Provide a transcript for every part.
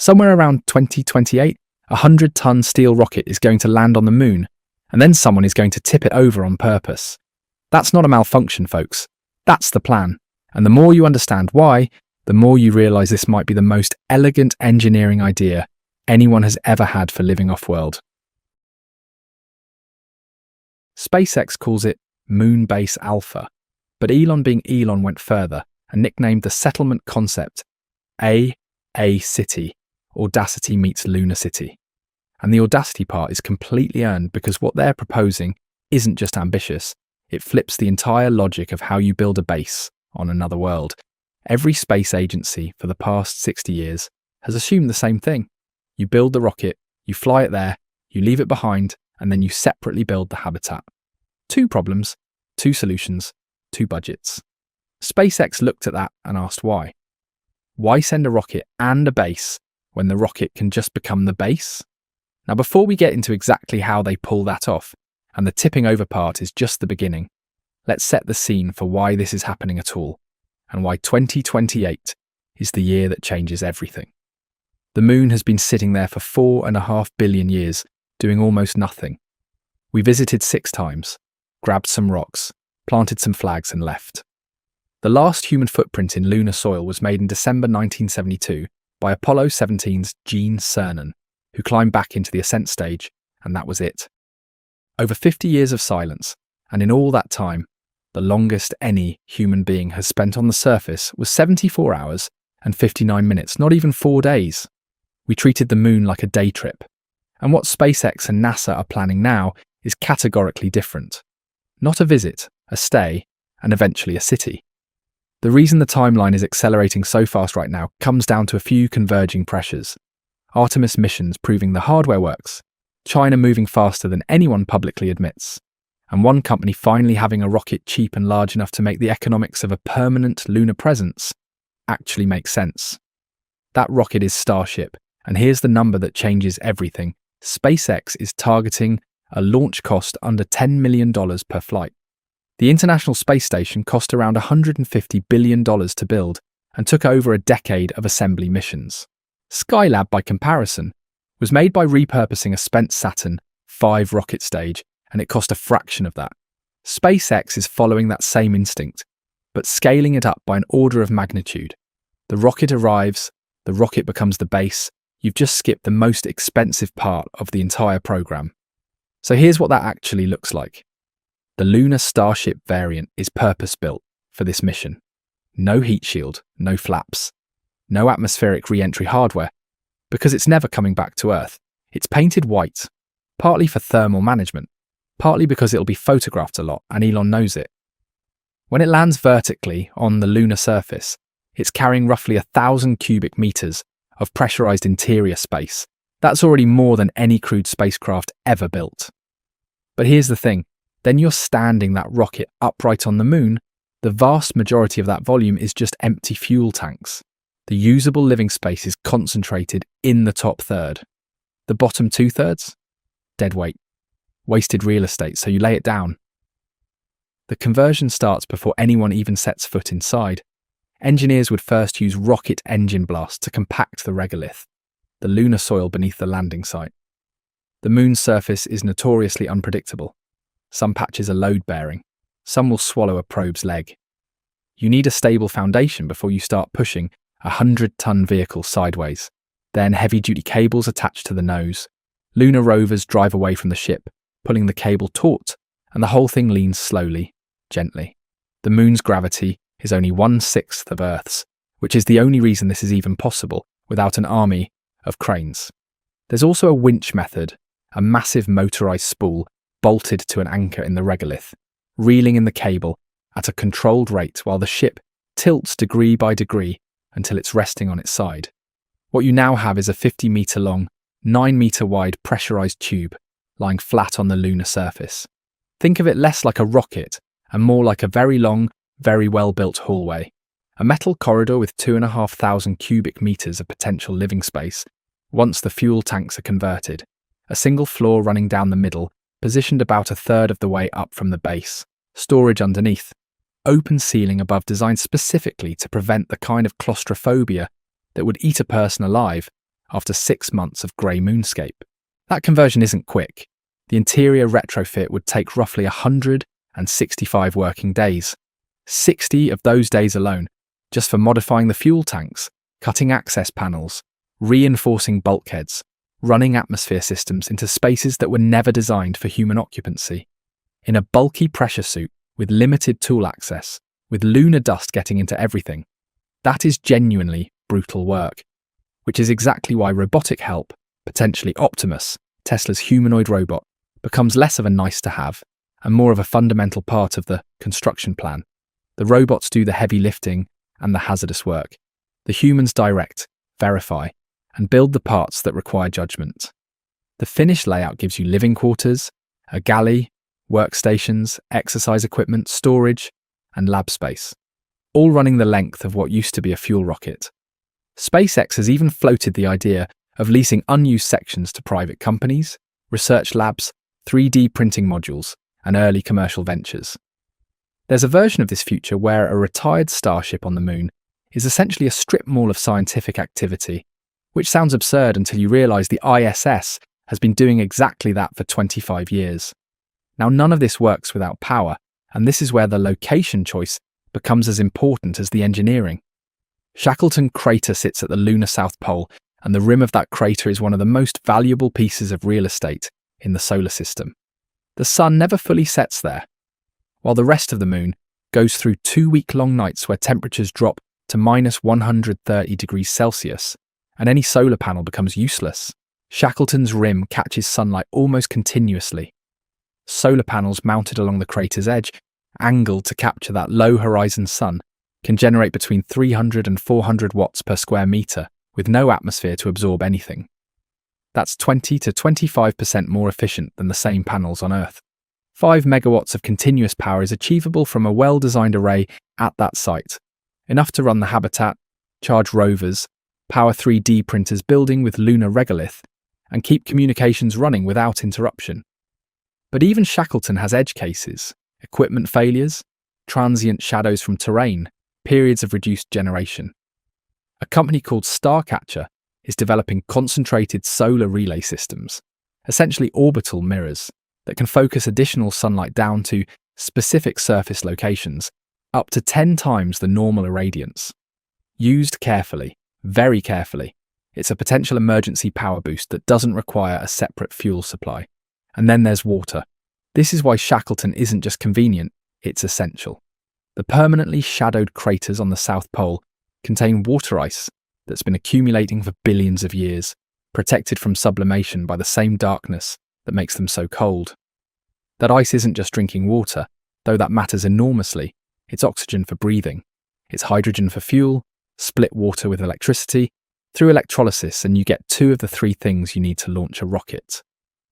Somewhere around 2028, a 100-ton steel rocket is going to land on the moon, and then someone is going to tip it over on purpose. That's not a malfunction, folks. That's the plan. And the more you understand why, the more you realize this might be the most elegant engineering idea anyone has ever had for living off-world. SpaceX calls it Moon Base Alpha, but Elon being Elon went further and nicknamed the settlement concept A City, Audacity meets Lunar City. And the audacity part is completely earned because what they're proposing isn't just ambitious, it flips the entire logic of how you build a base on another world. Every space agency for the past 60 years has assumed the same thing. You build the rocket, you fly it there, you leave it behind, and then you separately build the habitat. 2 problems, 2 solutions, 2 budgets. SpaceX looked at that and asked why. Why send a rocket and a base when the rocket can just become the base? Now, before we get into exactly how they pull that off, and the tipping over part is just the beginning, let's set the scene for why this is happening at all, and why 2028 is the year that changes everything. The moon has been sitting there for 4.5 billion years, doing almost nothing. We visited 6 times, grabbed some rocks, planted some flags and left. The last human footprint in lunar soil was made in December 1972 by Apollo 17's Gene Cernan, who climbed back into the ascent stage, and that was it. Over 50 years of silence, and in all that time, the longest any human being has spent on the surface was 74 hours and 59 minutes, not even 4 days. We treated the moon like a day trip. And what SpaceX and NASA are planning now is categorically different. Not a visit, a stay, and eventually a city. The reason the timeline is accelerating so fast right now comes down to a few converging pressures. Artemis missions proving the hardware works, China moving faster than anyone publicly admits, and one company finally having a rocket cheap and large enough to make the economics of a permanent lunar presence actually make sense. That rocket is Starship, and here's the number that changes everything. SpaceX is targeting a launch cost under $10 million per flight. The International Space Station cost around $150 billion to build and took over a decade of assembly missions. Skylab, by comparison, was made by repurposing a spent Saturn V rocket stage, and it cost a fraction of that. SpaceX is following that same instinct, but scaling it up by an order of magnitude. The rocket arrives, the rocket becomes the base. You've just skipped the most expensive part of the entire program. So here's what that actually looks like. The lunar Starship variant is purpose-built for this mission. No heat shield, no flaps, no atmospheric re-entry hardware, because it's never coming back to Earth. It's painted white, partly for thermal management, partly because it'll be photographed a lot, and Elon knows it. When it lands vertically on the lunar surface, it's carrying roughly 1,000 cubic meters of pressurized interior space. That's already more than any crewed spacecraft ever built. But here's the thing, then you're standing that rocket upright on the moon, the vast majority of that volume is just empty fuel tanks. The usable living space is concentrated in the top third. The bottom 2/3? Dead weight. Wasted real estate, so you lay it down. The conversion starts before anyone even sets foot inside. Engineers would first use rocket engine blasts to compact the regolith, the lunar soil beneath the landing site. The moon's surface is notoriously unpredictable. Some patches are load-bearing. Some will swallow a probe's leg. You need a stable foundation before you start pushing a 100-ton vehicle sideways. Then heavy-duty cables attached to the nose. Lunar rovers drive away from the ship, pulling the cable taut, and the whole thing leans slowly, gently. The moon's gravity is only 1/6 of Earth's, which is the only reason this is even possible without an army of cranes. There's also a winch method, a massive motorized spool bolted to an anchor in the regolith, reeling in the cable at a controlled rate while the ship tilts degree by degree until it's resting on its side. What you now have is a 50-meter long, 9-meter wide pressurized tube lying flat on the lunar surface. Think of it less like a rocket and more like a very long, very well-built hallway. A metal corridor with 2,500 cubic meters of potential living space once the fuel tanks are converted. A single floor running down the middle, positioned about 1/3 of the way up from the base. Storage underneath. Open ceiling above designed specifically to prevent the kind of claustrophobia that would eat a person alive after 6 months of grey moonscape. That conversion isn't quick. The interior retrofit would take roughly 165 working days, 60 of those days alone, just for modifying the fuel tanks, cutting access panels, reinforcing bulkheads, running atmosphere systems into spaces that were never designed for human occupancy. In a bulky pressure suit with limited tool access, with lunar dust getting into everything, that is genuinely brutal work, which is exactly why robotic help, potentially Optimus, Tesla's humanoid robot, becomes less of a nice-to-have and more of a fundamental part of the construction plan. The robots do the heavy lifting and the hazardous work. The humans direct, verify, and build the parts that require judgment. The finished layout gives you living quarters, a galley, workstations, exercise equipment, storage, and lab space, all running the length of what used to be a fuel rocket. SpaceX has even floated the idea of leasing unused sections to private companies, research labs, 3D printing modules, and early commercial ventures. There's a version of this future where a retired Starship on the moon is essentially a strip mall of scientific activity, which sounds absurd until you realise the ISS has been doing exactly that for 25 years. Now, none of this works without power, and this is where the location choice becomes as important as the engineering. Shackleton Crater sits at the lunar South Pole, and the rim of that crater is one of the most valuable pieces of real estate in the solar system. The sun never fully sets there, while the rest of the moon goes through 2-week-long nights where temperatures drop to minus 130 degrees Celsius, and any solar panel becomes useless. Shackleton's rim catches sunlight almost continuously. Solar panels mounted along the crater's edge, angled to capture that low horizon sun, can generate between 300 and 400 watts per square metre, with no atmosphere to absorb anything. That's 20 to 25% more efficient than the same panels on Earth. 5 megawatts of continuous power is achievable from a well-designed array at that site, enough to run the habitat, charge rovers, power 3D printers building with lunar regolith, and keep communications running without interruption. But even Shackleton has edge cases, equipment failures, transient shadows from terrain, periods of reduced generation. A company called Starcatcher is developing concentrated solar relay systems, essentially orbital mirrors, that can focus additional sunlight down to specific surface locations, up to 10 times the normal irradiance. Used carefully, very carefully, it's a potential emergency power boost that doesn't require a separate fuel supply. And then there's water. This is why Shackleton isn't just convenient, it's essential. The permanently shadowed craters on the South Pole contain water ice that's been accumulating for billions of years, protected from sublimation by the same darkness that makes them so cold. That ice isn't just drinking water, though that matters enormously. It's oxygen for breathing. It's hydrogen for fuel, split water with electricity, through electrolysis, and you get 2 of the 3 things you need to launch a rocket.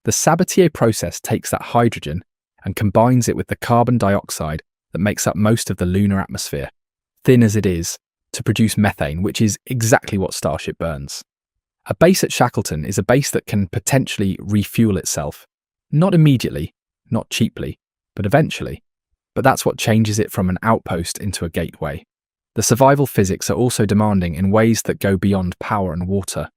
The Sabatier process takes that hydrogen and combines it with the carbon dioxide that makes up most of the lunar atmosphere, thin as it is, to produce methane, which is exactly what Starship burns. A base at Shackleton is a base that can potentially refuel itself. Not immediately, not cheaply, but eventually. But that's what changes it from an outpost into a gateway. The survival physics are also demanding in ways that go beyond power and water.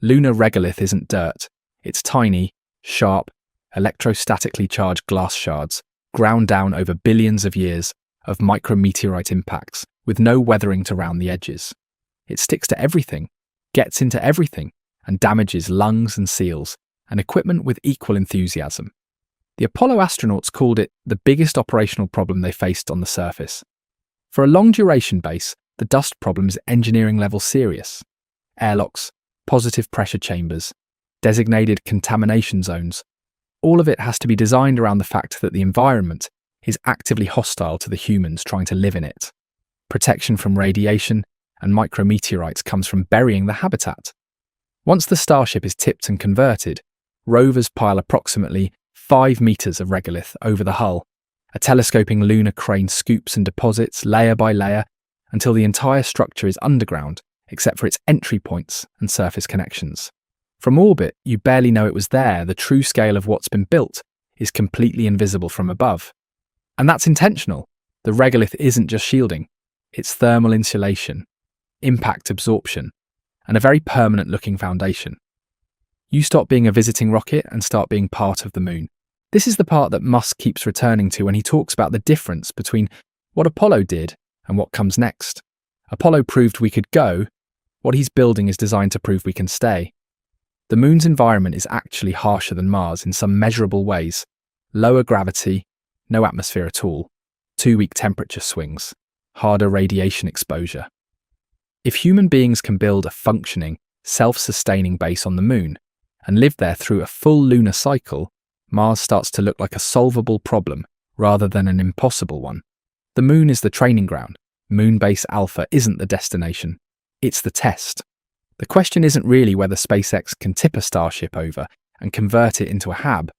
Lunar regolith isn't dirt. It's tiny, sharp, electrostatically charged glass shards, ground down over billions of years of micrometeorite impacts, with no weathering to round the edges. It sticks to everything, gets into everything, and damages lungs and seals, and equipment with equal enthusiasm. The Apollo astronauts called it the biggest operational problem they faced on the surface. For a long-duration base, the dust problem is engineering-level serious. Airlocks, positive pressure chambers, designated contamination zones. All of it has to be designed around the fact that the environment is actively hostile to the humans trying to live in it. Protection from radiation and micrometeorites comes from burying the habitat. Once the Starship is tipped and converted, rovers pile approximately 5 meters of regolith over the hull. A telescoping lunar crane scoops and deposits layer by layer until the entire structure is underground, except for its entry points and surface connections. From orbit, you barely know it was there. The true scale of what's been built is completely invisible from above. And that's intentional. The regolith isn't just shielding, it's thermal insulation, impact absorption, and a very permanent-looking foundation. You stop being a visiting rocket and start being part of the moon. This is the part that Musk keeps returning to when he talks about the difference between what Apollo did and what comes next. Apollo proved we could go. What he's building is designed to prove we can stay. The moon's environment is actually harsher than Mars in some measurable ways. Lower gravity, no atmosphere at all, 2-week temperature swings, harder radiation exposure. If human beings can build a functioning, self-sustaining base on the moon and live there through a full lunar cycle, Mars starts to look like a solvable problem rather than an impossible one. The moon is the training ground. Moonbase Alpha isn't the destination. It's the test. The question isn't really whether SpaceX can tip a Starship over and convert it into a hab.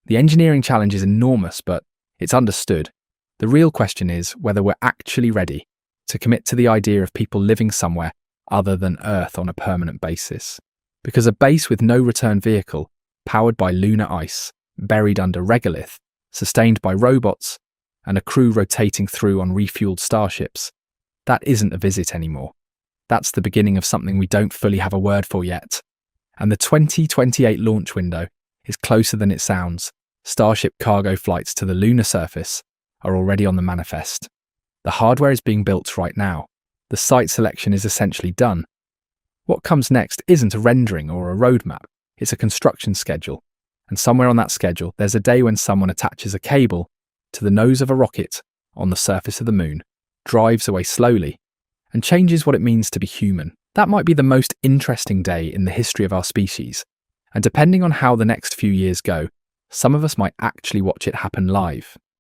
The engineering challenge is enormous, but it's understood. The real question is whether we're actually ready to commit to the idea of people living somewhere other than Earth on a permanent basis. Because a base with no return vehicle, powered by lunar ice, buried under regolith, sustained by robots, and a crew rotating through on refueled starships, that isn't a visit anymore. That's the beginning of something we don't fully have a word for yet. And the 2028 launch window is closer than it sounds. Starship cargo flights to the lunar surface are already on the manifest. The hardware is being built right now. The site selection is essentially done. What comes next isn't a rendering or a roadmap, it's a construction schedule. And somewhere on that schedule, there's a day when someone attaches a cable to the nose of a rocket on the surface of the moon, drives away slowly, and changes what it means to be human. That might be the most interesting day in the history of our species. And depending on how the next few years go, some of us might actually watch it happen live.